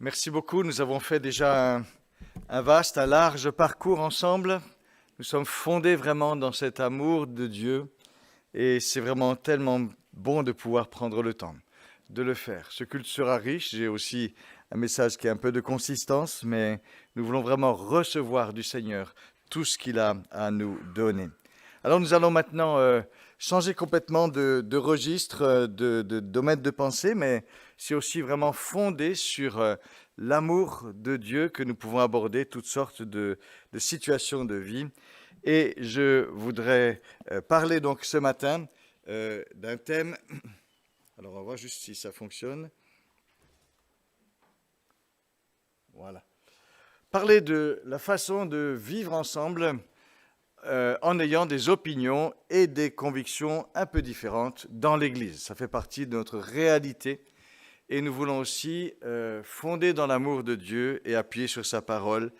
Merci beaucoup. Nous avons fait déjà un vaste, un large parcours ensemble. Nous sommes fondés vraiment dans cet amour de Dieu et c'est vraiment tellement bon de pouvoir prendre le temps de le faire. Ce culte sera riche. J'ai aussi un message qui a un peu de consistance, mais nous voulons vraiment recevoir du Seigneur tout ce qu'il a à nous donner. Alors nous allons maintenant changer complètement de registre, de domaine de pensée, mais c'est aussi vraiment fondé sur l'amour de Dieu que nous pouvons aborder toutes sortes de situations de vie. Et je voudrais parler donc ce matin d'un thème. Alors on va voir juste si ça fonctionne. Voilà. Parler de la façon de vivre ensemble en ayant des opinions et des convictions un peu différentes dans l'Église. Ça fait partie de notre réalité et nous voulons aussi, fonder dans l'amour de Dieu et appuyer sur sa parole,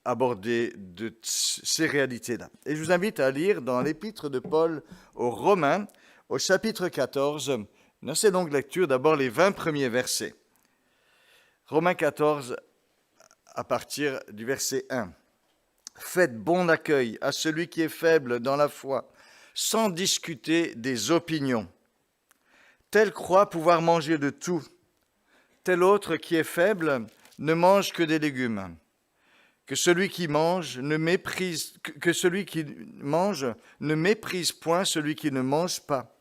aborder de ces réalités-là. Et je vous invite à lire dans l'épître de Paul aux Romains, au chapitre 14, une assez longue lecture, d'abord les 20 premiers versets. Romains 14, à partir du verset 1. Faites bon accueil à celui qui est faible dans la foi, sans discuter des opinions. Tel croit pouvoir manger de tout, tel autre qui est faible ne mange que des légumes. Que celui qui mange ne méprise point celui qui ne mange pas,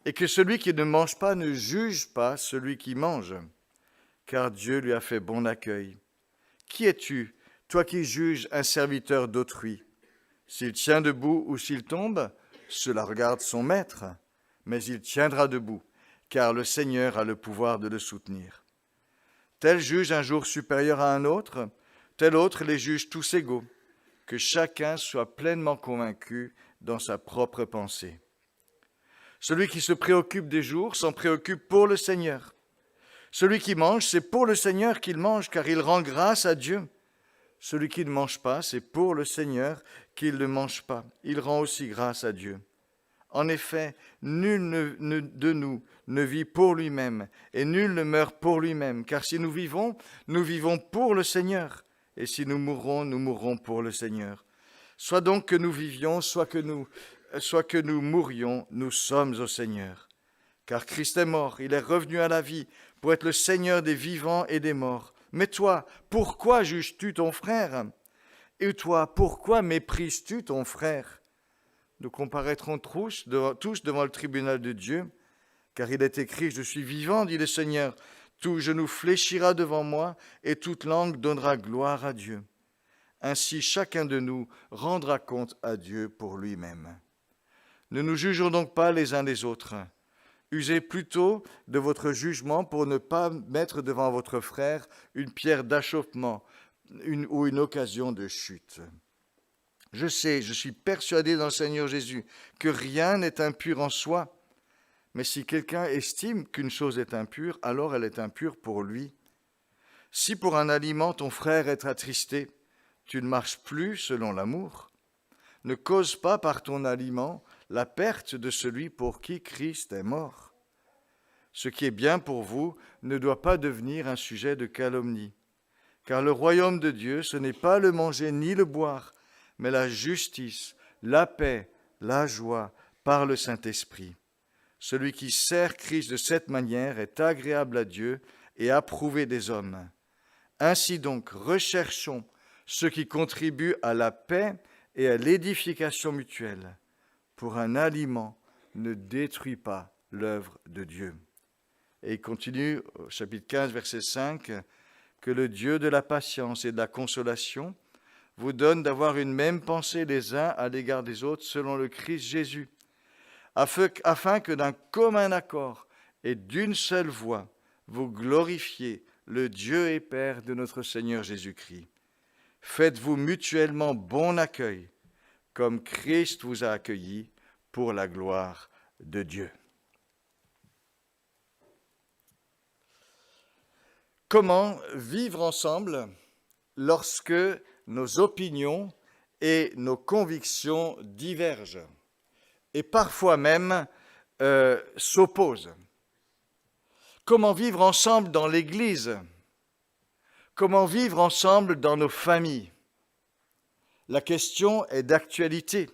et que celui qui ne mange pas ne juge pas celui qui mange, car Dieu lui a fait bon accueil. Qui es-tu, toi qui juges un serviteur d'autrui? S'il tient debout ou s'il tombe, cela regarde son maître, mais il tiendra debout, car le Seigneur a le pouvoir de le soutenir. Tel juge un jour supérieur à un autre, tel autre les juge tous égaux, que chacun soit pleinement convaincu dans sa propre pensée. Celui qui se préoccupe des jours s'en préoccupe pour le Seigneur. Celui qui mange, c'est pour le Seigneur qu'il mange, car il rend grâce à Dieu. Celui qui ne mange pas, c'est pour le Seigneur qu'il ne mange pas. Il rend aussi grâce à Dieu. En effet, nul de nous ne vit pour lui-même, et nul ne meurt pour lui-même, car si nous vivons pour le Seigneur, et si nous mourrons pour le Seigneur. Soit donc que nous vivions, soit que nous mourions, nous sommes au Seigneur. Car Christ est mort, il est revenu à la vie pour être le Seigneur des vivants et des morts. Mais toi, pourquoi juges-tu ton frère? Et toi, pourquoi méprises-tu ton frère? Nous comparaîtrons tous devant le tribunal de Dieu, car il est écrit, je suis vivant, dit le Seigneur, tout genou fléchira devant moi, et toute langue donnera gloire à Dieu. Ainsi chacun de nous rendra compte à Dieu pour lui-même. Ne nous jugeons donc pas les uns les autres. Usez plutôt de votre jugement pour ne pas mettre devant votre frère une pierre d'achoppement ou une occasion de chute. Je suis persuadé dans le Seigneur Jésus que rien n'est impur en soi, mais si quelqu'un estime qu'une chose est impure, alors elle est impure pour lui. Si pour un aliment ton frère est attristé, tu ne marches plus selon l'amour. Ne cause pas par ton aliment la perte de celui pour qui Christ est mort. Ce qui est bien pour vous ne doit pas devenir un sujet de calomnie, car le royaume de Dieu, ce n'est pas le manger ni le boire, mais la justice, la paix, la joie par le Saint-Esprit. Celui qui sert Christ de cette manière est agréable à Dieu et approuvé des hommes. Ainsi donc, recherchons ce qui contribue à la paix et à l'édification mutuelle. Pour un aliment ne détruit pas l'œuvre de Dieu. Et il continue au chapitre 15, verset 5, que le Dieu de la patience et de la consolation vous donne d'avoir une même pensée les uns à l'égard des autres selon le Christ Jésus, afin que d'un commun accord et d'une seule voix, vous glorifiez le Dieu et Père de notre Seigneur Jésus-Christ. Faites-vous mutuellement bon accueil, comme Christ vous a accueillis pour la gloire de Dieu. Comment vivre ensemble lorsque nos opinions et nos convictions divergent et parfois même s'opposent? Comment vivre ensemble dans l'Église? Comment vivre ensemble dans nos familles? La question est d'actualité.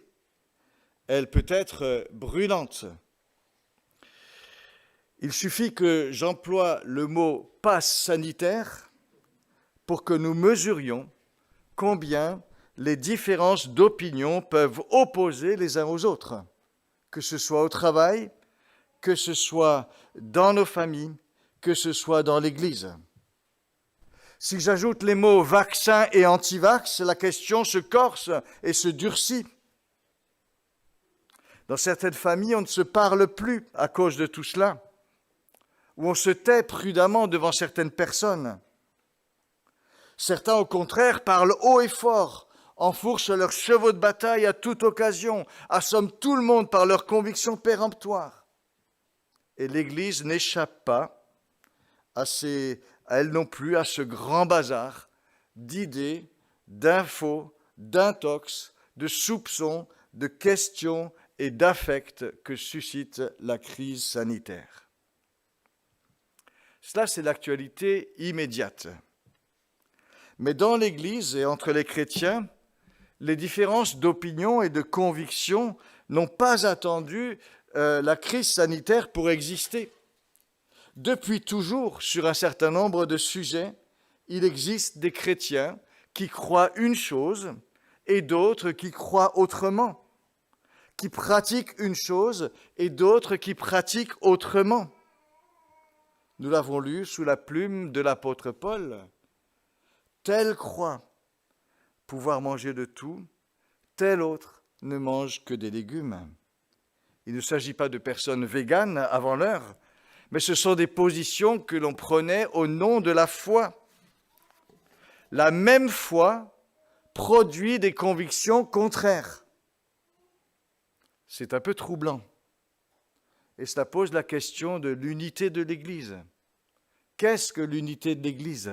Elle peut être brûlante. Il suffit que j'emploie le mot « passe sanitaire » pour que nous mesurions combien les différences d'opinion peuvent opposer les uns aux autres, que ce soit au travail, que ce soit dans nos familles, que ce soit dans l'Église. Si j'ajoute les mots « vaccin » et « anti-vax », la question se corse et se durcit. Dans certaines familles, on ne se parle plus à cause de tout cela, ou on se tait prudemment devant certaines personnes. Certains, au contraire, parlent haut et fort, enfourchent leurs chevaux de bataille à toute occasion, assomment tout le monde par leurs convictions péremptoires. Et l'Église n'échappe pas à elle non plus, à ce grand bazar d'idées, d'infos, d'intox, de soupçons, de questions et d'affects que suscite la crise sanitaire. Cela, c'est l'actualité immédiate. Mais dans l'Église et entre les chrétiens, les différences d'opinion et de conviction n'ont pas attendu la crise sanitaire pour exister. Depuis toujours, sur un certain nombre de sujets, il existe des chrétiens qui croient une chose et d'autres qui croient autrement, qui pratiquent une chose et d'autres qui pratiquent autrement. Nous l'avons lu sous la plume de l'apôtre Paul. Tel croit pouvoir manger de tout, tel autre ne mange que des légumes. Il ne s'agit pas de personnes véganes avant l'heure, mais ce sont des positions que l'on prenait au nom de la foi. La même foi produit des convictions contraires. C'est un peu troublant. Et cela pose la question de l'unité de l'Église. Qu'est-ce que l'unité de l'Église?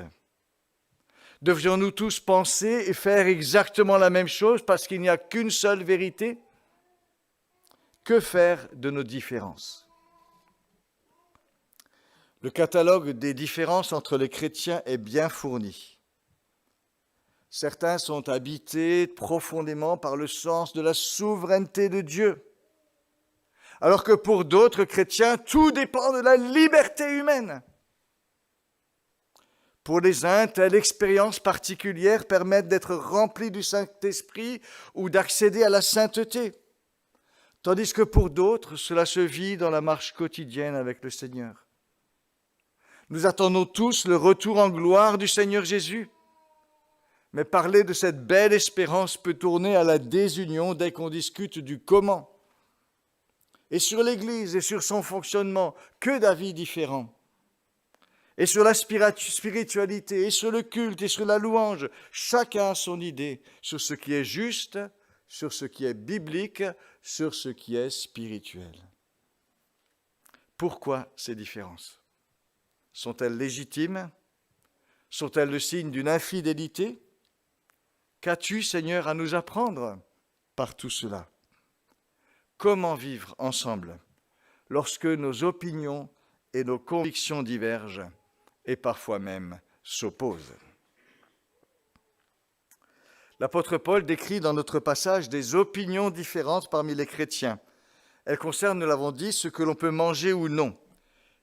Devrions-nous tous penser et faire exactement la même chose parce qu'il n'y a qu'une seule vérité? Que faire de nos différences? Le catalogue des différences entre les chrétiens est bien fourni. Certains sont habités profondément par le sens de la souveraineté de Dieu, alors que pour d'autres chrétiens, tout dépend de la liberté humaine. Pour les uns, telle expérience particulière permet d'être remplis du Saint-Esprit ou d'accéder à la sainteté, tandis que pour d'autres, cela se vit dans la marche quotidienne avec le Seigneur. Nous attendons tous le retour en gloire du Seigneur Jésus. Mais parler de cette belle espérance peut tourner à la désunion dès qu'on discute du comment. Et sur l'Église et sur son fonctionnement, que d'avis différents. Et sur la spiritualité, et sur le culte, et sur la louange, chacun a son idée sur ce qui est juste, sur ce qui est biblique, sur ce qui est spirituel. Pourquoi ces différences? Sont-elles légitimes? Sont-elles le signe d'une infidélité? Qu'as-tu, Seigneur, à nous apprendre par tout cela? Comment vivre ensemble lorsque nos opinions et nos convictions divergent et parfois même s'opposent? L'apôtre Paul décrit dans notre passage des opinions différentes parmi les chrétiens. Elles concernent, nous l'avons dit, ce que l'on peut manger ou non.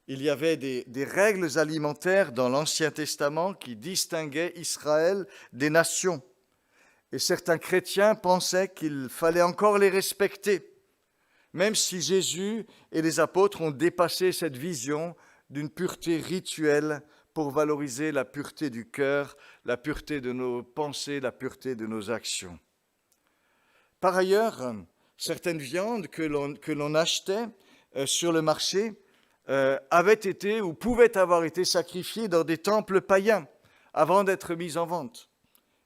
Il y avait des règles alimentaires dans l'Ancien Testament qui distinguaient Israël des nations. Et certains chrétiens pensaient qu'il fallait encore les respecter, même si Jésus et les apôtres ont dépassé cette vision d'une pureté rituelle pour valoriser la pureté du cœur, la pureté de nos pensées, la pureté de nos actions. Par ailleurs, certaines viandes que l'on achetait sur le marché avaient été ou pouvaient avoir été sacrifiées dans des temples païens avant d'être mises en vente.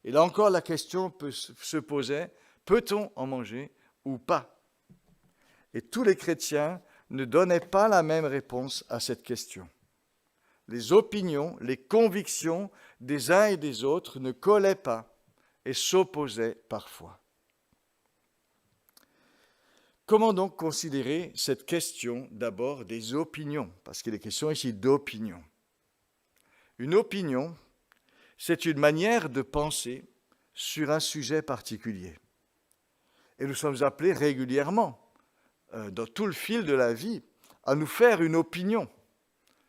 Et là encore, la question se posait, peut-on en manger ou pas? Et tous les chrétiens ne donnaient pas la même réponse à cette question. Les opinions, les convictions des uns et des autres ne collaient pas et s'opposaient parfois. Comment donc considérer cette question d'abord des opinions? Parce qu'il est question ici d'opinion. Une opinion, c'est une manière de penser sur un sujet particulier. Et nous sommes appelés régulièrement, dans tout le fil de la vie, à nous faire une opinion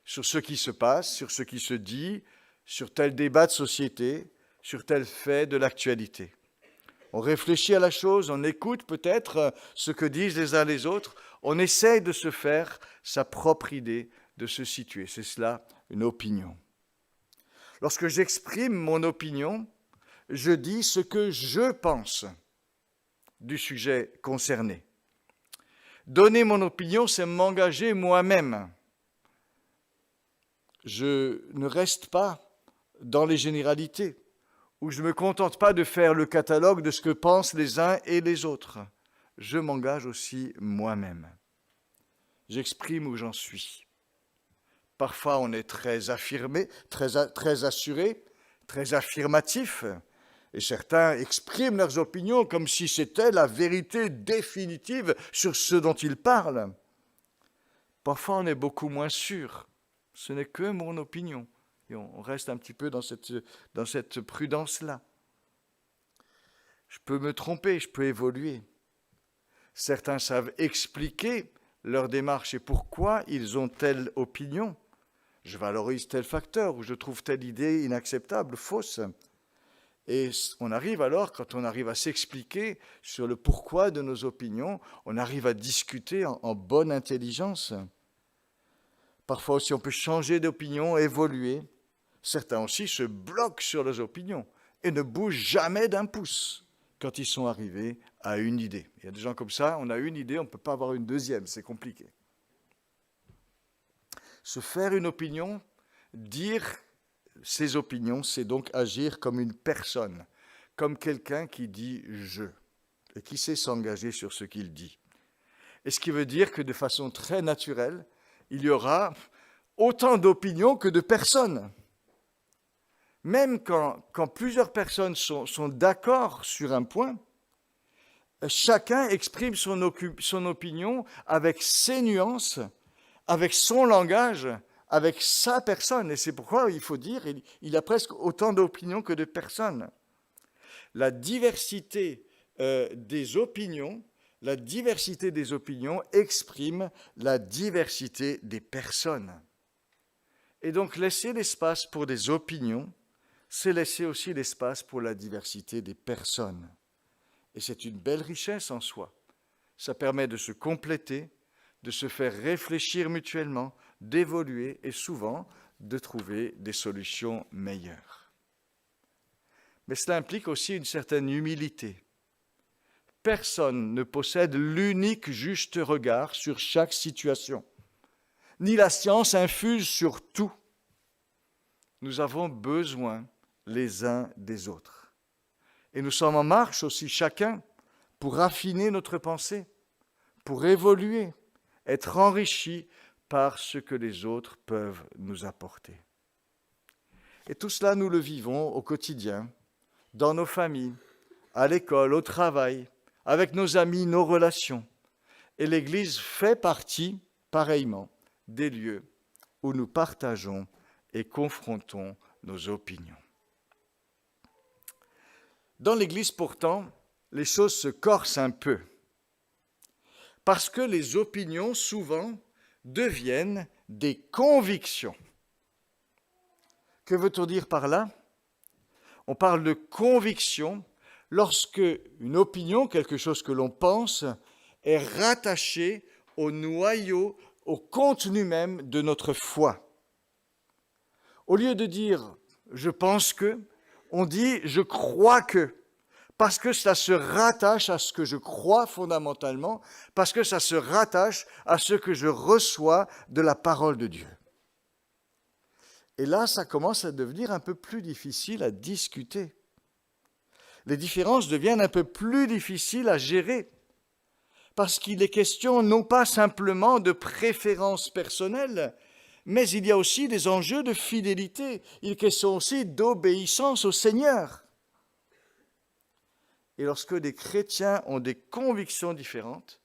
sur ce qui se passe, sur ce qui se dit, sur tel débat de société, sur tel fait de l'actualité. On réfléchit à la chose, on écoute peut-être ce que disent les uns les autres, on essaye de se faire sa propre idée, de se situer. C'est cela, une opinion. Lorsque j'exprime mon opinion, je dis ce que je pense du sujet concerné. Donner mon opinion, c'est m'engager moi-même. Je ne reste pas dans les généralités, où je ne me contente pas de faire le catalogue de ce que pensent les uns et les autres. Je m'engage aussi moi-même. J'exprime où j'en suis. Parfois, on est très affirmé, très assuré, très affirmatif, et certains expriment leurs opinions comme si c'était la vérité définitive sur ce dont ils parlent. Parfois, on est beaucoup moins sûr. Ce n'est que mon opinion. Et on reste un petit peu dans cette prudence-là. Je peux me tromper, je peux évoluer. Certains savent expliquer leur démarche et pourquoi ils ont telle opinion. Je valorise tel facteur ou je trouve telle idée inacceptable, fausse. Et on arrive alors, quand on arrive à s'expliquer sur le pourquoi de nos opinions, on arrive à discuter en bonne intelligence. Parfois aussi, on peut changer d'opinion, évoluer. Certains aussi se bloquent sur leurs opinions et ne bougent jamais d'un pouce quand ils sont arrivés à une idée. Il y a des gens comme ça, on a une idée, on ne peut pas avoir une deuxième, c'est compliqué. Se faire une opinion, dire ses opinions, c'est donc agir comme une personne, comme quelqu'un qui dit « je » et qui sait s'engager sur ce qu'il dit. Et ce qui veut dire que de façon très naturelle, il y aura autant d'opinions que de personnes. Même quand plusieurs personnes sont d'accord sur un point, chacun exprime son opinion avec ses nuances, avec son langage, avec sa personne. Et c'est pourquoi il faut dire qu'il y a presque autant d'opinions que de personnes. La diversité des opinions exprime la diversité des personnes. Et donc laisser l'espace pour des opinions, c'est laisser aussi l'espace pour la diversité des personnes. Et c'est une belle richesse en soi. Ça permet de se compléter, de se faire réfléchir mutuellement, d'évoluer et souvent de trouver des solutions meilleures. Mais cela implique aussi une certaine humilité. Personne ne possède l'unique juste regard sur chaque situation, ni la science infuse sur tout. Nous avons besoin les uns des autres. Et nous sommes en marche aussi chacun pour raffiner notre pensée, pour évoluer, être enrichis par ce que les autres peuvent nous apporter. Et tout cela, nous le vivons au quotidien, dans nos familles, à l'école, au travail, avec nos amis, nos relations. Et l'Église fait partie, pareillement, des lieux où nous partageons et confrontons nos opinions. Dans l'Église, pourtant, les choses se corsent un peu, parce que les opinions, souvent, deviennent des convictions. Que veut-on dire par là? On parle de conviction lorsque une opinion, quelque chose que l'on pense, est rattachée au noyau, au contenu même de notre foi. Au lieu de dire « je pense que », on dit « je crois que », parce que ça se rattache à ce que je crois fondamentalement, parce que ça se rattache à ce que je reçois de la parole de Dieu. Et là, ça commence à devenir un peu plus difficile à discuter. Les différences deviennent un peu plus difficiles à gérer, parce qu'il est question non pas simplement de préférences personnelles, mais il y a aussi des enjeux de fidélité, il est question aussi d'obéissance au Seigneur. Et lorsque des chrétiens ont des convictions différentes,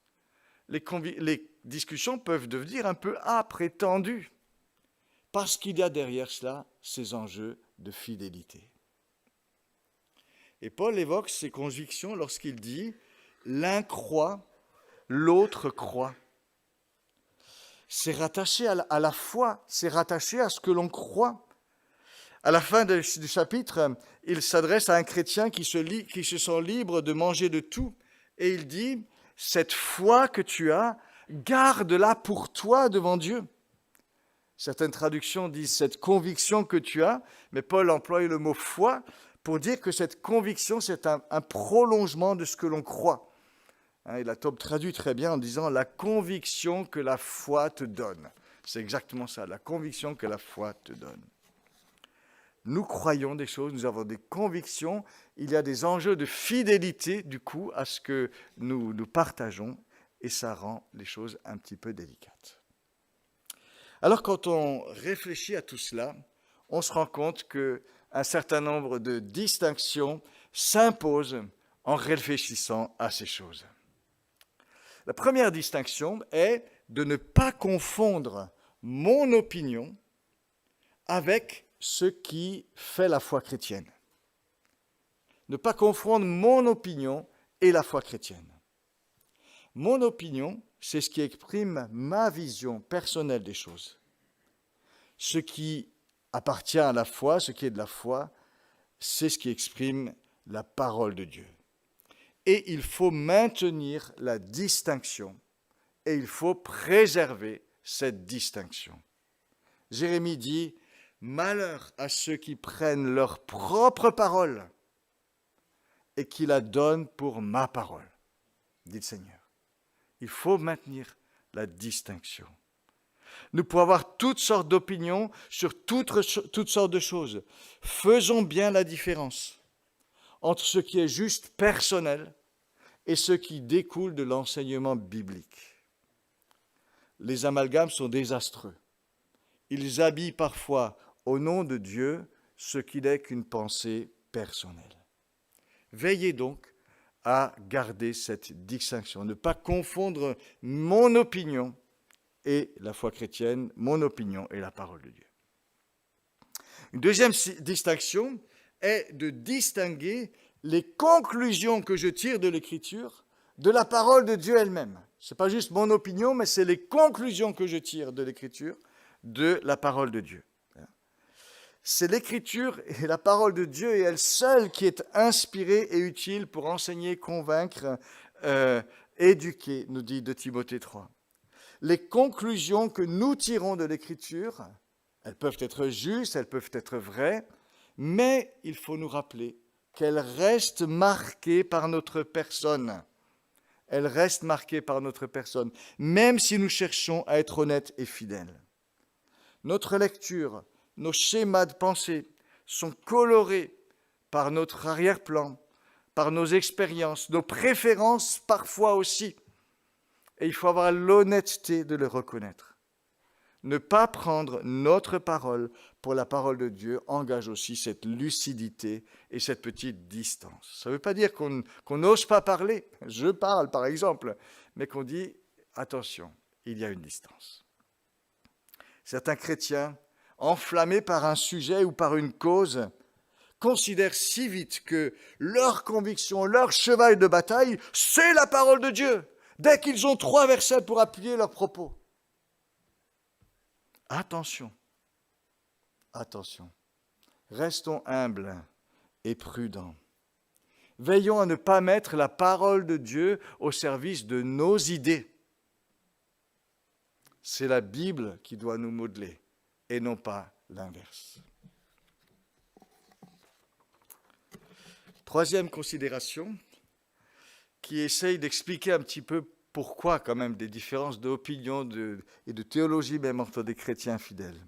les discussions peuvent devenir un peu âpres et tendues, parce qu'il y a derrière cela ces enjeux de fidélité. Et Paul évoque ses convictions lorsqu'il dit « l'un croit, l'autre croit ». C'est rattaché à la foi, c'est rattaché à ce que l'on croit. À la fin du chapitre, il s'adresse à un chrétien qui se sent libre de manger de tout. Et il dit, cette foi que tu as, garde-la pour toi devant Dieu. Certaines traductions disent cette conviction que tu as, mais Paul emploie le mot foi pour dire que cette conviction, c'est un prolongement de ce que l'on croit. Et la Tobe traduit très bien en disant la conviction que la foi te donne. C'est exactement ça, la conviction que la foi te donne. Nous croyons des choses, nous avons des convictions, il y a des enjeux de fidélité du coup à ce que nous partageons et ça rend les choses un petit peu délicates. Alors quand on réfléchit à tout cela, on se rend compte qu'un certain nombre de distinctions s'imposent en réfléchissant à ces choses. La première distinction est de ne pas confondre mon opinion avec ce qui fait la foi chrétienne. Ne pas confondre mon opinion et la foi chrétienne. Mon opinion, c'est ce qui exprime ma vision personnelle des choses. Ce qui appartient à la foi, ce qui est de la foi, c'est ce qui exprime la parole de Dieu. Et il faut maintenir la distinction et il faut préserver cette distinction. Jérémie dit « Malheur à ceux qui prennent leur propre parole et qui la donnent pour ma parole, dit le Seigneur. » Il faut maintenir la distinction. Nous pouvons avoir toutes sortes d'opinions sur toutes sortes de choses. Faisons bien la différence entre ce qui est juste personnel et ce qui découle de l'enseignement biblique. Les amalgames sont désastreux. Ils habillent parfois, au nom de Dieu, ce qui n'est qu'une pensée personnelle. Veillez donc à garder cette distinction, ne pas confondre mon opinion et la foi chrétienne, mon opinion et la parole de Dieu. Une deuxième distinction est de distinguer les conclusions que je tire de l'Écriture de la parole de Dieu elle-même. Ce n'est pas juste mon opinion, mais c'est les conclusions que je tire de l'Écriture de la parole de Dieu. C'est l'Écriture et la parole de Dieu et elle seule qui est inspirée et utile pour enseigner, convaincre, éduquer, nous dit de Timothée 3. Les conclusions que nous tirons de l'Écriture, elles peuvent être justes, elles peuvent être vraies, mais il faut nous rappeler qu'elles restent marquées par notre personne. Elles restent marquées par notre personne, même si nous cherchons à être honnêtes et fidèles. Notre lecture, nos schémas de pensée sont colorés par notre arrière-plan, par nos expériences, nos préférences parfois aussi. Et il faut avoir l'honnêteté de le reconnaître. Ne pas prendre notre parole pour la parole de Dieu engage aussi cette lucidité et cette petite distance. Ça ne veut pas dire qu'on n'ose pas parler, je parle par exemple, mais qu'on dit attention, il y a une distance. Certains chrétiens, enflammés par un sujet ou par une cause, considèrent si vite que leur conviction, leur cheval de bataille, c'est la parole de Dieu, dès qu'ils ont 3 versets pour appuyer leurs propos. Attention, attention, restons humbles et prudents. Veillons à ne pas mettre la parole de Dieu au service de nos idées. C'est la Bible qui doit nous modeler et non pas l'inverse. Troisième considération, qui essaye d'expliquer un petit peu pourquoi quand même des différences d'opinion et de théologie même entre des chrétiens fidèles.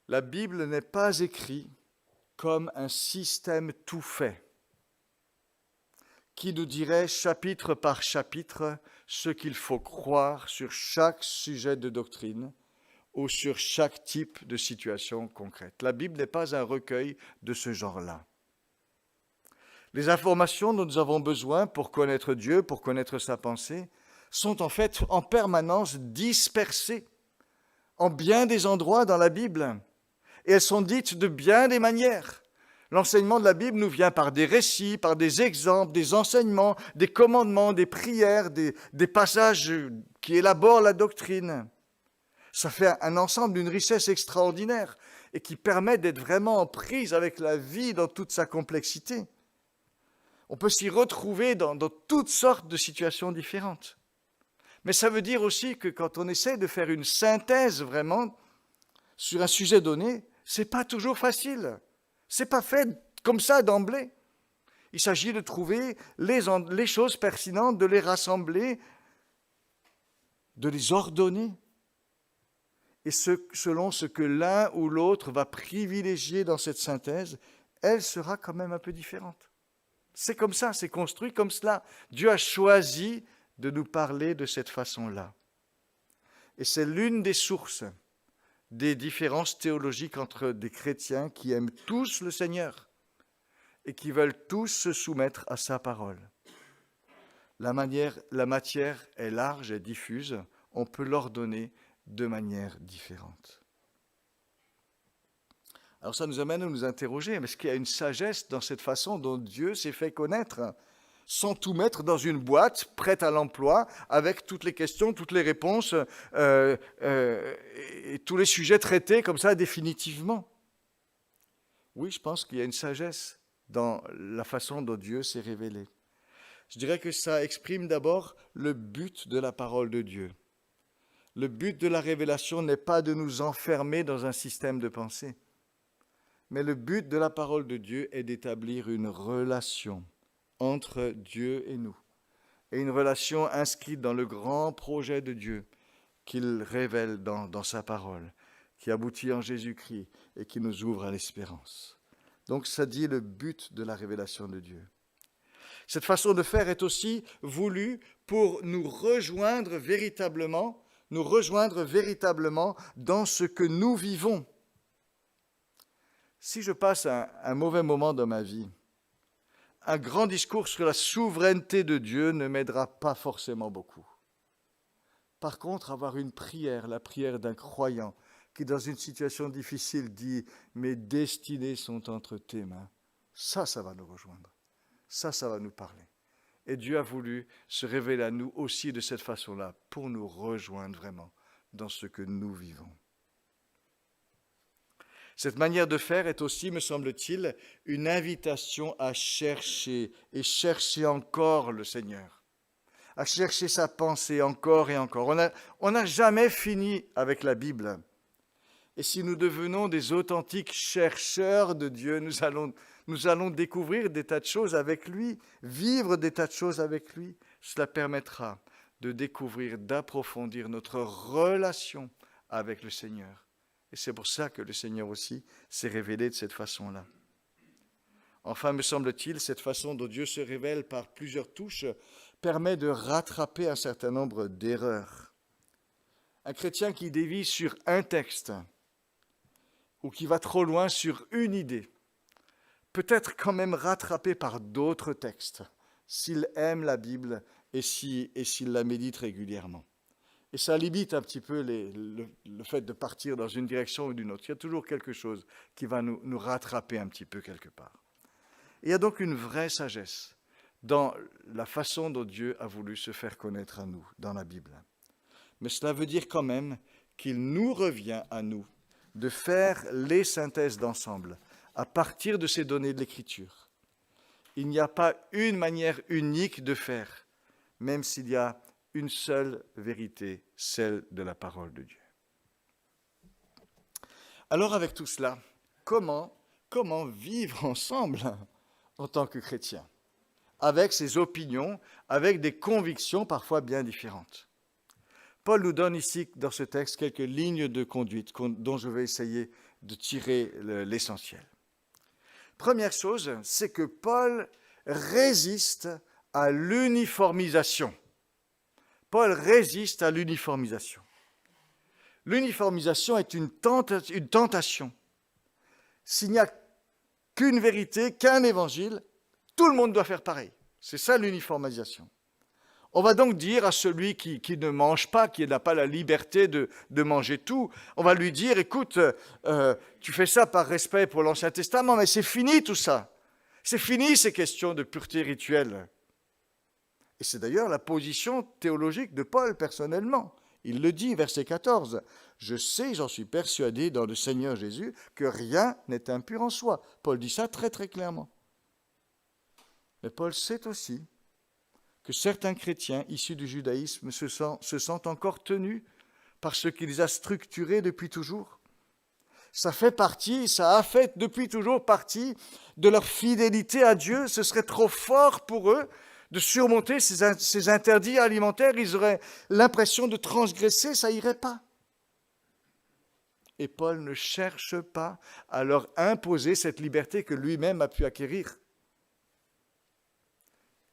La Bible n'est pas écrite comme un système tout fait qui nous dirait chapitre par chapitre ce qu'il faut croire sur chaque sujet de doctrine ou sur chaque type de situation concrète. La Bible n'est pas un recueil de ce genre-là. Les informations dont nous avons besoin pour connaître Dieu, pour connaître sa pensée, sont en fait en permanence dispersées en bien des endroits dans la Bible. Et elles sont dites de bien des manières. L'enseignement de la Bible nous vient par des récits, par des exemples, des enseignements, des commandements, des prières, des passages qui élaborent la doctrine. Ça fait un ensemble d'une richesse extraordinaire et qui permet d'être vraiment en prise avec la vie dans toute sa complexité. On peut s'y retrouver dans toutes sortes de situations différentes. Mais ça veut dire aussi que quand on essaie de faire une synthèse vraiment sur un sujet donné, c'est pas toujours facile. C'est pas fait comme ça d'emblée. Il s'agit de trouver les choses pertinentes, de les rassembler, de les ordonner. Et selon ce que l'un ou l'autre va privilégier dans cette synthèse, elle sera quand même un peu différente. C'est comme ça, c'est construit comme cela. Dieu a choisi de nous parler de cette façon-là. Et c'est l'une des sources des différences théologiques entre des chrétiens qui aiment tous le Seigneur et qui veulent tous se soumettre à sa parole. La matière est large et diffuse, on peut l'ordonner de manière différente. Alors ça nous amène à nous interroger, est-ce qu'il y a une sagesse dans cette façon dont Dieu s'est fait connaître, sans tout mettre dans une boîte prête à l'emploi, avec toutes les questions, toutes les réponses, et tous les sujets traités comme ça définitivement? Oui, je pense qu'il y a une sagesse dans la façon dont Dieu s'est révélé. Je dirais que ça exprime d'abord le but de la parole de Dieu. Le but de la révélation n'est pas de nous enfermer dans un système de pensée, mais le but de la parole de Dieu est d'établir une relation entre Dieu et nous, et une relation inscrite dans le grand projet de Dieu qu'il révèle dans sa parole, qui aboutit en Jésus-Christ et qui nous ouvre à l'espérance. Donc ça dit le but de la révélation de Dieu. Cette façon de faire est aussi voulue pour nous rejoindre véritablement dans ce que nous vivons. Si je passe un mauvais moment dans ma vie, un grand discours sur la souveraineté de Dieu ne m'aidera pas forcément beaucoup. Par contre, avoir une prière, la prière d'un croyant, qui dans une situation difficile dit « Mes destinées sont entre tes mains », ça va nous rejoindre. Ça va nous parler. Et Dieu a voulu se révéler à nous aussi de cette façon-là, pour nous rejoindre vraiment dans ce que nous vivons. Cette manière de faire est aussi, me semble-t-il, une invitation à chercher et chercher encore le Seigneur, à chercher sa pensée encore et encore. On n'a jamais fini avec la Bible. Et si nous devenons des authentiques chercheurs de Dieu, nous allons découvrir des tas de choses avec lui, vivre des tas de choses avec lui. Cela permettra de découvrir, d'approfondir notre relation avec le Seigneur. Et c'est pour ça que le Seigneur aussi s'est révélé de cette façon-là. Enfin, me semble-t-il, cette façon dont Dieu se révèle par plusieurs touches permet de rattraper un certain nombre d'erreurs. Un chrétien qui dévie sur un texte ou qui va trop loin sur une idée peut être quand même rattrapé par d'autres textes s'il aime la Bible et s'il la médite régulièrement. Et ça limite un petit peu le fait de partir dans une direction ou d'une autre. Il y a toujours quelque chose qui va nous rattraper un petit peu quelque part. Il y a donc une vraie sagesse dans la façon dont Dieu a voulu se faire connaître à nous dans la Bible. Mais cela veut dire quand même qu'il nous revient à nous de faire les synthèses d'ensemble à partir de ces données de l'Écriture. Il n'y a pas une manière unique de faire, même s'il y a une seule vérité, celle de la parole de Dieu. Alors avec tout cela, comment vivre ensemble en tant que chrétiens, avec ses opinions, avec des convictions parfois bien différentes? Paul nous donne ici, dans ce texte, quelques lignes de conduite dont je vais essayer de tirer l'essentiel. Première chose, c'est que Paul résiste à l'uniformisation. Paul résiste à l'uniformisation. L'uniformisation est une tentation. S'il n'y a qu'une vérité, qu'un évangile, tout le monde doit faire pareil. C'est ça l'uniformisation. On va donc dire à celui qui ne mange pas, qui n'a pas la liberté de manger tout, on va lui dire, écoute, tu fais ça par respect pour l'Ancien Testament, mais c'est fini tout ça. C'est fini ces questions de pureté rituelle. Et c'est d'ailleurs la position théologique de Paul personnellement. Il le dit, verset 14. « Je sais, j'en suis persuadé dans le Seigneur Jésus, que rien n'est impur en soi. » Paul dit ça très très clairement. Mais Paul sait aussi que certains chrétiens issus du judaïsme se sentent encore tenus par ce qui les a structurés depuis toujours. Ça a fait depuis toujours partie de leur fidélité à Dieu. Ce serait trop fort pour eux de surmonter ces interdits alimentaires. Ils auraient l'impression de transgresser, ça irait pas. Et Paul ne cherche pas à leur imposer cette liberté que lui-même a pu acquérir.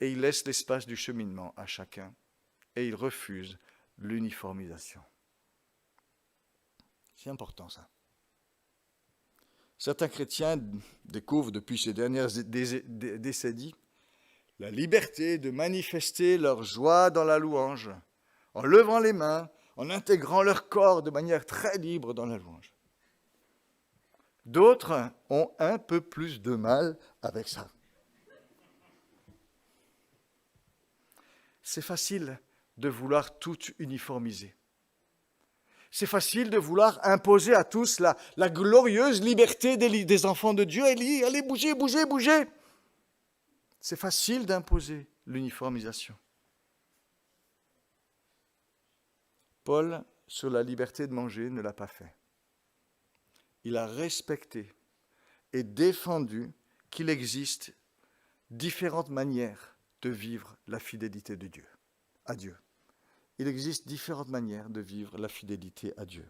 Et il laisse l'espace du cheminement à chacun. Et il refuse l'uniformisation. C'est important ça. Certains chrétiens découvrent depuis ces dernières décennies la liberté de manifester leur joie dans la louange, en levant les mains, en intégrant leur corps de manière très libre dans la louange. D'autres ont un peu plus de mal avec ça. C'est facile de vouloir tout uniformiser. C'est facile de vouloir imposer à tous la glorieuse liberté des enfants de Dieu. Allez, bougez, bougez, bougez. C'est facile d'imposer l'uniformisation. Paul, sur la liberté de manger, ne l'a pas fait. Il a respecté et défendu qu'il existe différentes manières de vivre la fidélité de Dieu, à Dieu. Il existe différentes manières de vivre la fidélité à Dieu,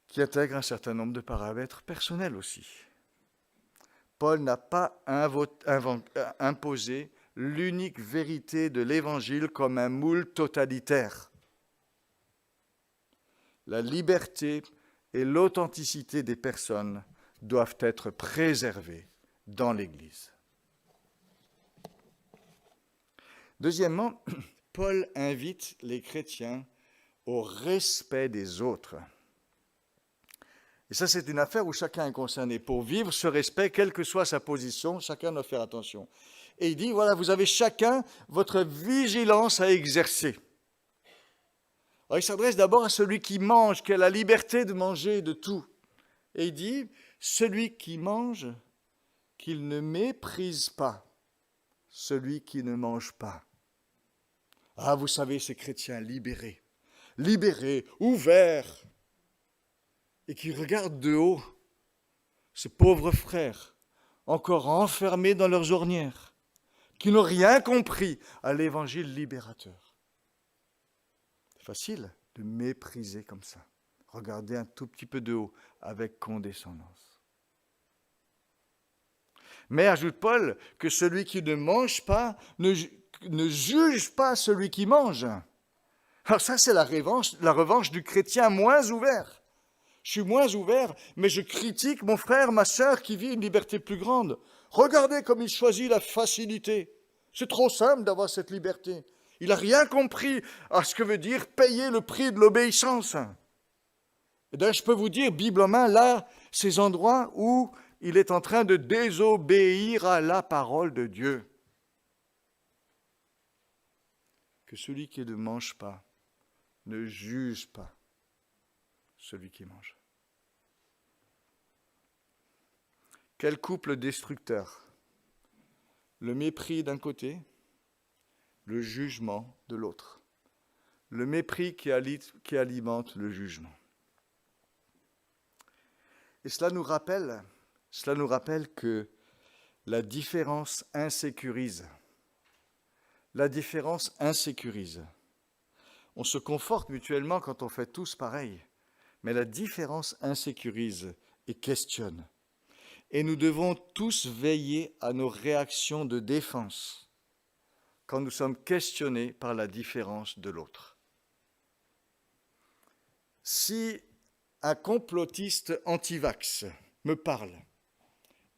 qui intègrent un certain nombre de paramètres personnels aussi. Paul n'a pas imposé l'unique vérité de l'Évangile comme un moule totalitaire. La liberté et l'authenticité des personnes doivent être préservées dans l'Église. Deuxièmement, Paul invite les chrétiens au respect des autres. Et ça, c'est une affaire où chacun est concerné. Pour vivre ce respect, quelle que soit sa position, chacun doit faire attention. Et il dit, voilà, vous avez chacun votre vigilance à exercer. Alors, il s'adresse d'abord à celui qui mange, qui a la liberté de manger de tout. Et il dit, celui qui mange, qu'il ne méprise pas celui qui ne mange pas. Ah, vous savez, ces chrétiens libérés, ouverts, et qui regardent de haut ces pauvres frères, encore enfermés dans leurs ornières, qui n'ont rien compris à l'évangile libérateur. C'est facile de mépriser comme ça, regarder un tout petit peu de haut, avec condescendance. Mais ajoute Paul que celui qui ne mange pas ne juge pas celui qui mange. Alors ça, c'est la revanche du chrétien moins ouvert. Je suis moins ouvert, mais je critique mon frère, ma sœur qui vit une liberté plus grande. Regardez comme il choisit la facilité. C'est trop simple d'avoir cette liberté. Il n'a rien compris à ce que veut dire payer le prix de l'obéissance. Et d'ailleurs, je peux vous dire, Bible en main, là, ces endroits où il est en train de désobéir à la parole de Dieu. Que celui qui ne mange pas ne juge pas celui qui mange. Quel couple destructeur! Le mépris d'un côté, le jugement de l'autre. Le mépris qui alimente le jugement. Et cela nous rappelle que la différence insécurise. La différence insécurise. On se conforte mutuellement quand on fait tous pareil, mais la différence insécurise et questionne. Et nous devons tous veiller à nos réactions de défense quand nous sommes questionnés par la différence de l'autre. Si un complotiste anti-vax me parle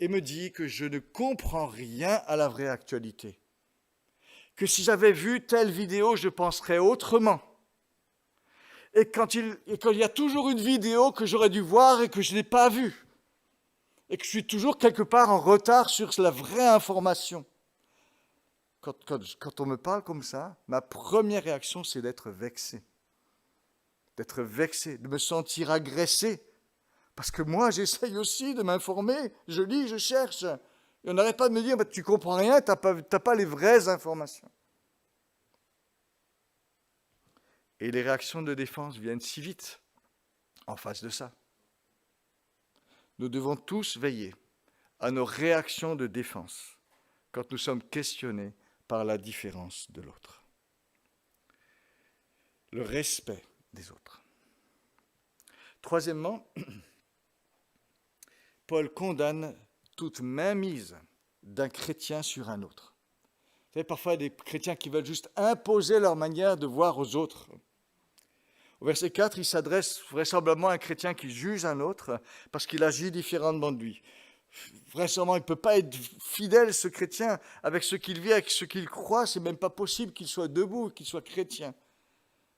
et me dit que je ne comprends rien à la vraie actualité, que si j'avais vu telle vidéo, je penserais autrement. Et quand il y a toujours une vidéo que j'aurais dû voir et que je n'ai pas vue, et que je suis toujours quelque part en retard sur la vraie information. Quand on me parle comme ça, ma première réaction, c'est d'être vexé. D'être vexé, de me sentir agressé. Parce que moi, j'essaye aussi de m'informer. Je lis, je cherche. Et on n'arrête pas de me dire, bah, tu ne comprends rien, tu n'as pas les vraies informations. Et les réactions de défense viennent si vite en face de ça. Nous devons tous veiller à nos réactions de défense quand nous sommes questionnés par la différence de l'autre. Le respect des autres. Troisièmement, Paul condamne toute mainmise d'un chrétien sur un autre. Vous savez, parfois, il y a des chrétiens qui veulent juste imposer leur manière de voir aux autres. Au verset 4, il s'adresse vraisemblablement à un chrétien qui juge un autre parce qu'il agit différemment de lui. Vraisemblablement, il ne peut pas être fidèle, ce chrétien, avec ce qu'il vit, avec ce qu'il croit. C'est même pas possible qu'il soit debout, qu'il soit chrétien.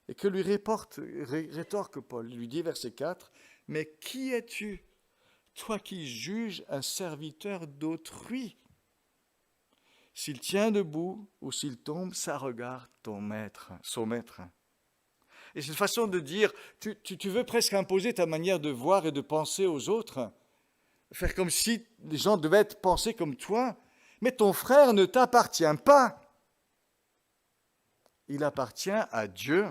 Et que lui rétorque Paul, il lui dit, verset 4, « Mais qui es-tu, toi qui juges un serviteur d'autrui ? S'il tient debout ou s'il tombe, ça regarde son maître. » Et c'est une façon de dire, tu veux presque imposer ta manière de voir et de penser aux autres, faire comme si les gens devaient penser comme toi, mais ton frère ne t'appartient pas. Il appartient à Dieu.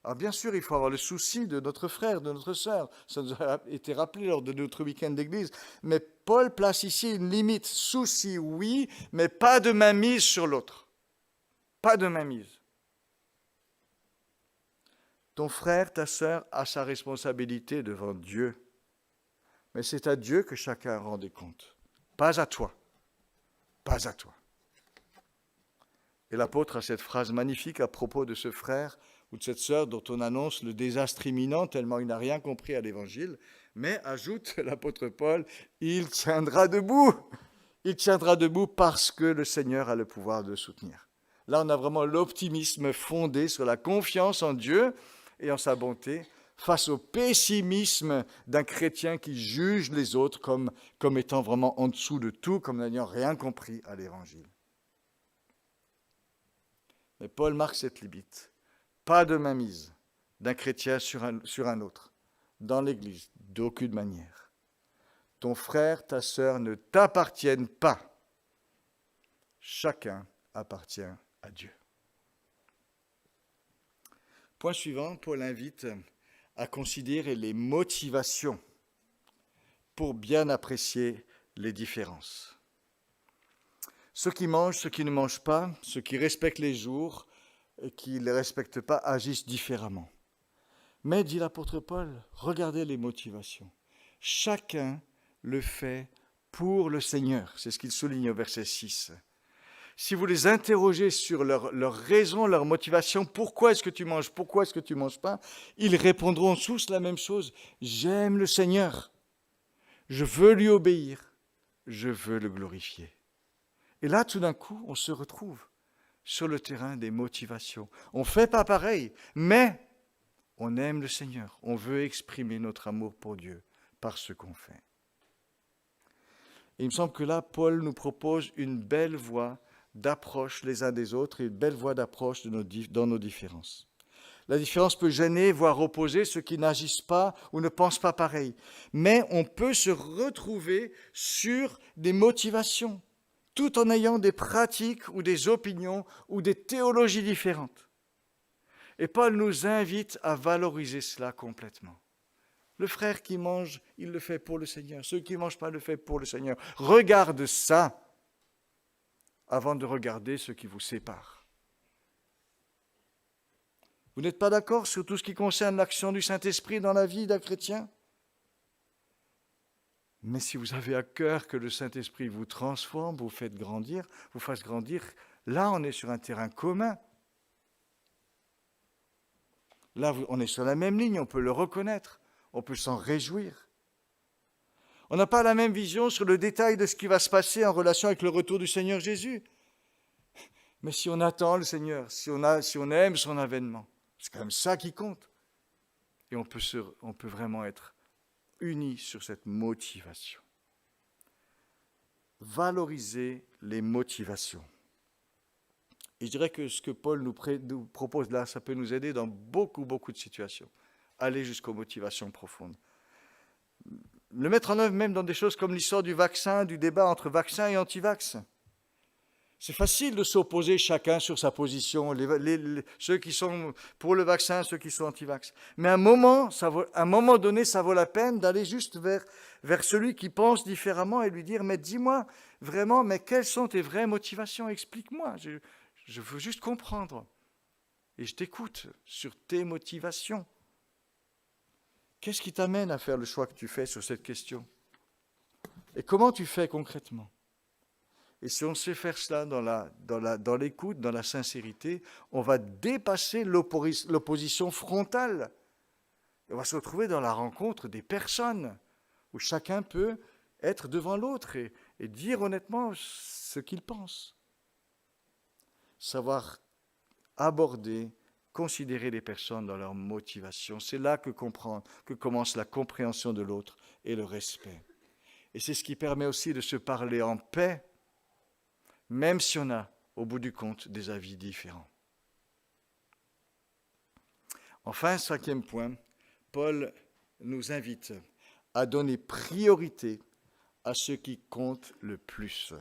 Alors bien sûr, il faut avoir le souci de notre frère, de notre sœur. Ça nous a été rappelé lors de notre week-end d'église. Mais Paul place ici une limite. Souci, oui, mais pas de mainmise sur l'autre. Pas de mainmise. Ton frère, ta sœur a sa responsabilité devant Dieu. Mais c'est à Dieu que chacun rend des comptes. Pas à toi. Pas à toi. Et l'apôtre a cette phrase magnifique à propos de ce frère ou de cette sœur dont on annonce le désastre imminent tellement il n'a rien compris à l'évangile. Mais, ajoute l'apôtre Paul, il tiendra debout. Il tiendra debout parce que le Seigneur a le pouvoir de le soutenir. Là, on a vraiment l'optimisme fondé sur la confiance en Dieu et en sa bonté, face au pessimisme d'un chrétien qui juge les autres comme étant vraiment en dessous de tout, comme n'ayant rien compris à l'Évangile. Mais Paul marque cette limite. Pas de mainmise d'un chrétien sur un autre, dans l'Église, d'aucune manière. Ton frère, ta sœur ne t'appartiennent pas. Chacun appartient à Dieu. Point suivant, Paul invite à considérer les motivations pour bien apprécier les différences. Ceux qui mangent, ceux qui ne mangent pas, ceux qui respectent les jours et qui ne les respectent pas agissent différemment. Mais, dit l'apôtre Paul, regardez les motivations. Chacun le fait pour le Seigneur. C'est ce qu'il souligne au verset 6. Si vous les interrogez sur leur raison, leur motivation, pourquoi est-ce que tu manges, pourquoi est-ce que tu ne manges pas, ils répondront tous la même chose. J'aime le Seigneur, je veux lui obéir, je veux le glorifier. Et là, tout d'un coup, on se retrouve sur le terrain des motivations. On ne fait pas pareil, mais on aime le Seigneur. On veut exprimer notre amour pour Dieu par ce qu'on fait. Et il me semble que là, Paul nous propose une belle voie d'approche les uns des autres et une belle voie d'approche dans nos différences. La différence peut gêner, voire opposer ceux qui n'agissent pas ou ne pensent pas pareil. Mais on peut se retrouver sur des motivations, tout en ayant des pratiques ou des opinions ou des théologies différentes. Et Paul nous invite à valoriser cela complètement. Le frère qui mange, il le fait pour le Seigneur. Ceux qui ne mangent pas, le font pour le Seigneur. Regarde ça avant de regarder ce qui vous sépare. Vous n'êtes pas d'accord sur tout ce qui concerne l'action du Saint-Esprit dans la vie d'un chrétien ? Mais si vous avez à cœur que le Saint-Esprit vous transforme, vous fasse grandir, là on est sur un terrain commun. Là on est sur la même ligne, on peut le reconnaître, on peut s'en réjouir. On n'a pas la même vision sur le détail de ce qui va se passer en relation avec le retour du Seigneur Jésus. Mais si on attend le Seigneur, si on aime son avènement, c'est quand même ça qui compte. Et on peut vraiment être unis sur cette motivation. Valoriser les motivations. Et je dirais que ce que Paul nous propose là, ça peut nous aider dans beaucoup de situations. Aller jusqu'aux motivations profondes. Le mettre en œuvre même dans des choses comme l'histoire du vaccin, du débat entre vaccin et anti-vax. C'est facile de s'opposer chacun sur sa position, ceux qui sont pour le vaccin, ceux qui sont anti-vax. Mais à un moment donné, ça vaut la peine d'aller juste vers celui qui pense différemment et lui dire « Mais dis-moi vraiment, mais quelles sont tes vraies motivations? Explique-moi, je veux juste comprendre. Et je t'écoute sur tes motivations. Qu'est-ce qui t'amène à faire le choix que tu fais sur cette question? Et comment tu fais concrètement? Et si on sait faire cela dans l'écoute, dans la sincérité, on va dépasser l'opposition frontale. Et on va se retrouver dans la rencontre des personnes, où chacun peut être devant l'autre et dire honnêtement ce qu'il pense. Savoir aborder, considérer les personnes dans leur motivation. C'est là que commence la compréhension de l'autre et le respect. Et c'est ce qui permet aussi de se parler en paix, même si on a, au bout du compte, des avis différents. Enfin, 5e point, Paul nous invite à donner priorité à ce qui compte le plus.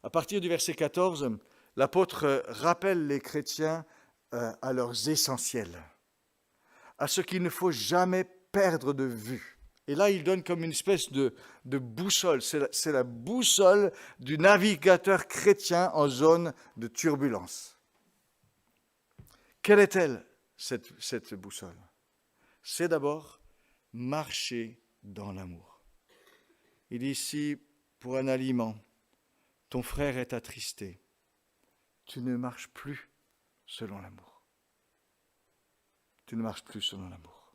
À partir du verset 14, l'apôtre rappelle les chrétiens à leurs essentiels, à ce qu'il ne faut jamais perdre de vue. Et là, il donne comme une espèce de boussole. C'est la boussole du navigateur chrétien en zone de turbulence. Quelle est-elle, cette boussole? C'est d'abord marcher dans l'amour. Il dit ici, pour un aliment, ton frère est attristé. Tu ne marches plus selon l'amour. Tu ne marches plus selon l'amour.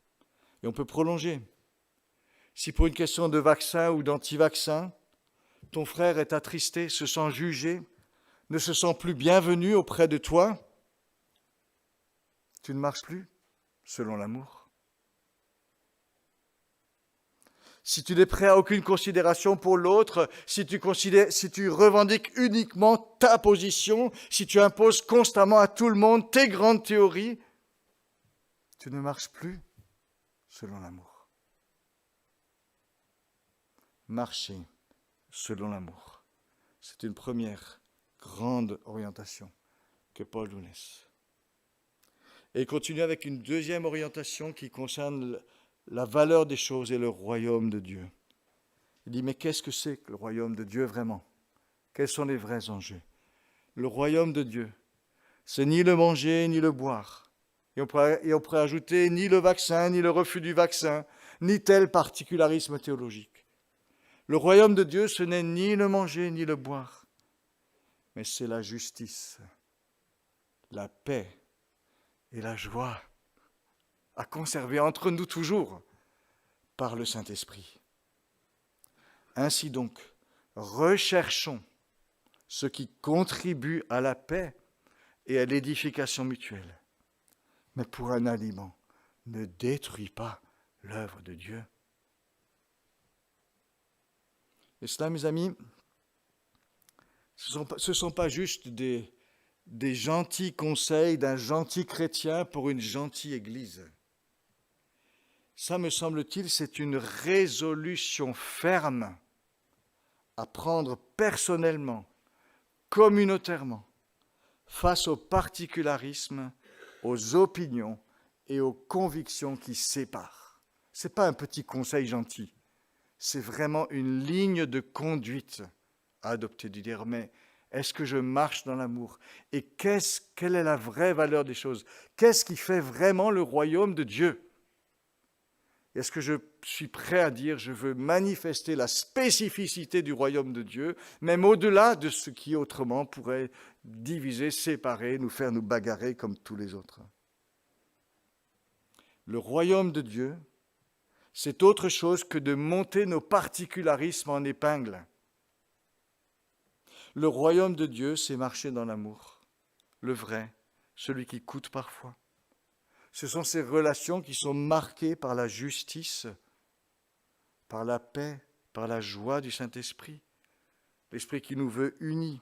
Et on peut prolonger. Si pour une question de vaccin ou d'anti-vaccin, ton frère est attristé, se sent jugé, ne se sent plus bienvenu auprès de toi, tu ne marches plus selon l'amour. Si tu n'es prêt à aucune considération pour l'autre, si tu revendiques uniquement ta position, si tu imposes constamment à tout le monde tes grandes théories, tu ne marches plus selon l'amour. Marcher selon l'amour. C'est une première grande orientation que Paul nous laisse. Et il continue avec une deuxième orientation qui concerne la valeur des choses et le royaume de Dieu. Il dit, mais qu'est-ce que c'est que le royaume de Dieu vraiment? Quels sont les vrais enjeux? Le royaume de Dieu, c'est ni le manger, ni le boire. Et on pourrait ajouter ni le vaccin, ni le refus du vaccin, ni tel particularisme théologique. Le royaume de Dieu, ce n'est ni le manger, ni le boire, mais c'est la justice, la paix et la joie à conserver entre nous toujours par le Saint-Esprit. Ainsi donc, recherchons ce qui contribue à la paix et à l'édification mutuelle. Mais pour un aliment, ne détruis pas l'œuvre de Dieu. Et cela, mes amis, ce ne sont pas juste des gentils conseils d'un gentil chrétien pour une gentille église. Ça, me semble-t-il, c'est une résolution ferme à prendre personnellement, communautairement, face au particularisme, aux opinions et aux convictions qui séparent. Ce n'est pas un petit conseil gentil, c'est vraiment une ligne de conduite à adopter, de dire, mais est-ce que je marche dans l'amour? Et quelle est la vraie valeur des choses? Qu'est-ce qui fait vraiment le royaume de Dieu? Est-ce que je suis prêt à dire, je veux manifester la spécificité du royaume de Dieu, même au-delà de ce qui autrement pourrait diviser, séparer, nous faire nous bagarrer comme tous les autres? Le royaume de Dieu, c'est autre chose que de monter nos particularismes en épingle. Le royaume de Dieu, c'est marcher dans l'amour, le vrai, celui qui coûte parfois. Ce sont ces relations qui sont marquées par la justice, par la paix, par la joie du Saint-Esprit. L'Esprit qui nous veut unis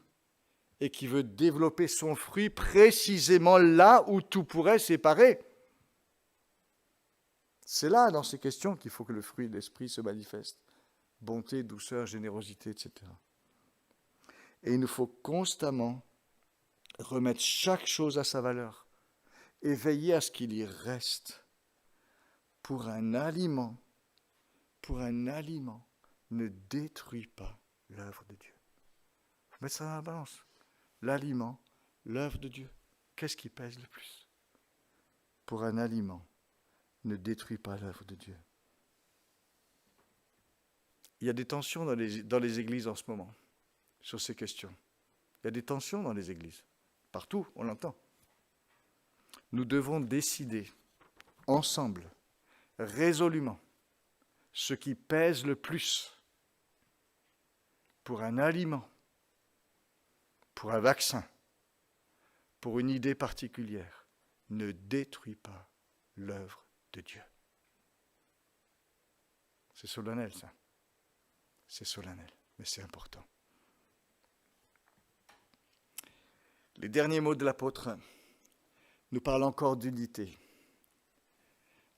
et qui veut développer son fruit précisément là où tout pourrait séparer. C'est là, dans ces questions, qu'il faut que le fruit de l'Esprit se manifeste. Bonté, douceur, générosité, etc. Et il nous faut constamment remettre chaque chose à sa valeur et veiller à ce qu'il y reste. Pour un aliment, ne détruit pas l'œuvre de Dieu. Il faut mettre ça dans la balance. L'aliment, l'œuvre de Dieu, qu'est-ce qui pèse le plus? Pour un aliment, ne détruit pas l'œuvre de Dieu. Il y a des tensions dans les églises en ce moment sur ces questions. Il y a des tensions dans les églises. Partout, on l'entend. Nous devons décider ensemble, résolument, ce qui pèse le plus pour un aliment, pour un vaccin, pour une idée particulière. Ne détruit pas l'œuvre de Dieu. C'est solennel, ça. C'est solennel, mais c'est important. Les derniers mots de l'apôtre nous parlent encore d'unité.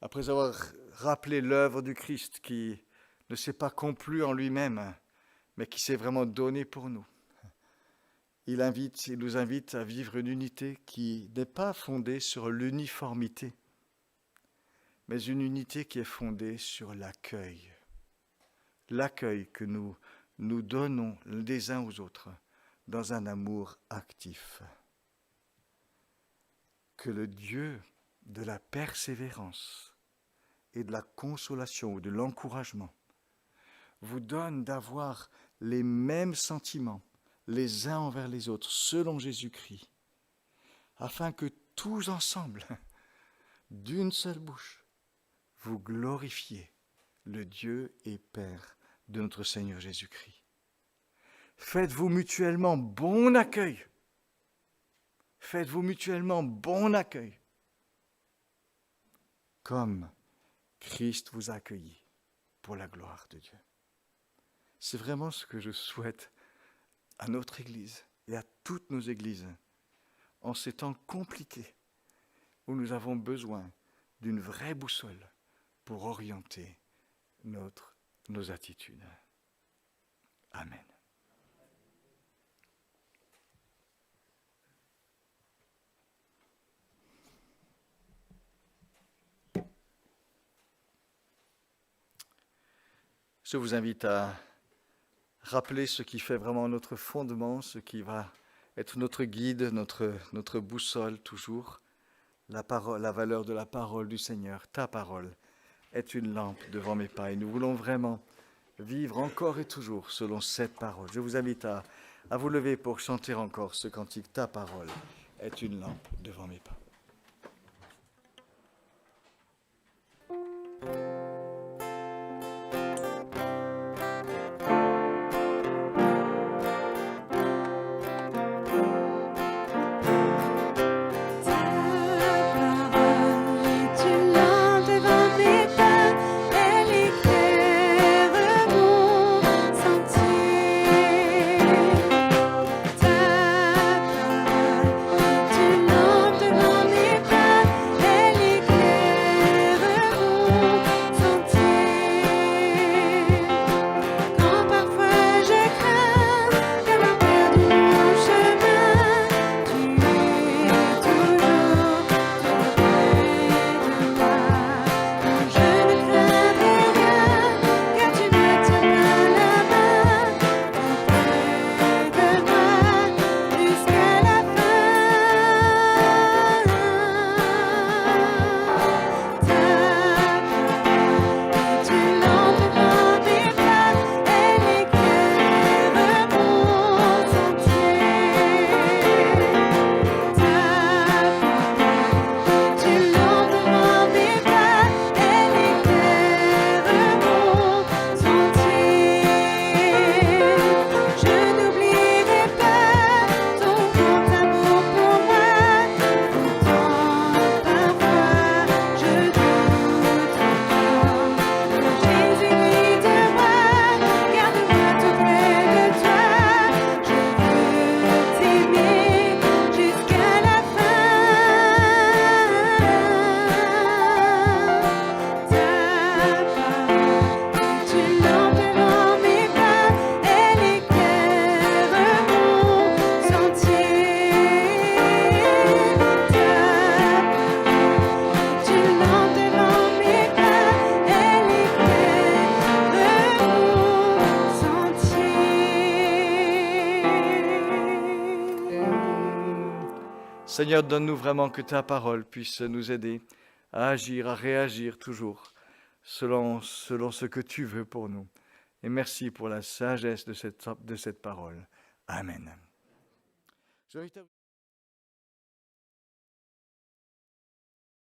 Après avoir rappelé l'œuvre du Christ qui ne s'est pas complu en lui-même, mais qui s'est vraiment donné pour nous, il nous invite à vivre une unité qui n'est pas fondée sur l'uniformité, mais une unité qui est fondée sur l'accueil. L'accueil que nous donnons les uns aux autres dans un amour actif. Que le Dieu de la persévérance et de la consolation ou de l'encouragement vous donne d'avoir les mêmes sentiments les uns envers les autres selon Jésus-Christ, afin que tous ensemble, d'une seule bouche, vous glorifiez le Dieu et Père de notre Seigneur Jésus-Christ. Faites-vous mutuellement bon accueil. Faites-vous mutuellement bon accueil. Comme Christ vous a accueilli pour la gloire de Dieu. C'est vraiment ce que je souhaite à notre Église et à toutes nos églises en ces temps compliqués où nous avons besoin d'une vraie boussole pour orienter nos attitudes. Amen. Je vous invite à rappeler ce qui fait vraiment notre fondement, ce qui va être notre guide, notre boussole toujours, la valeur de la parole du Seigneur. Ta parole est une lampe devant mes pas et nous voulons vraiment vivre encore et toujours selon cette parole. Je vous invite à vous lever pour chanter encore ce cantique. Ta parole est une lampe devant mes pas. Devant Seigneur, donne-nous vraiment que ta parole puisse nous aider à agir, à réagir toujours selon ce que tu veux pour nous. Et merci pour la sagesse de cette parole. Amen.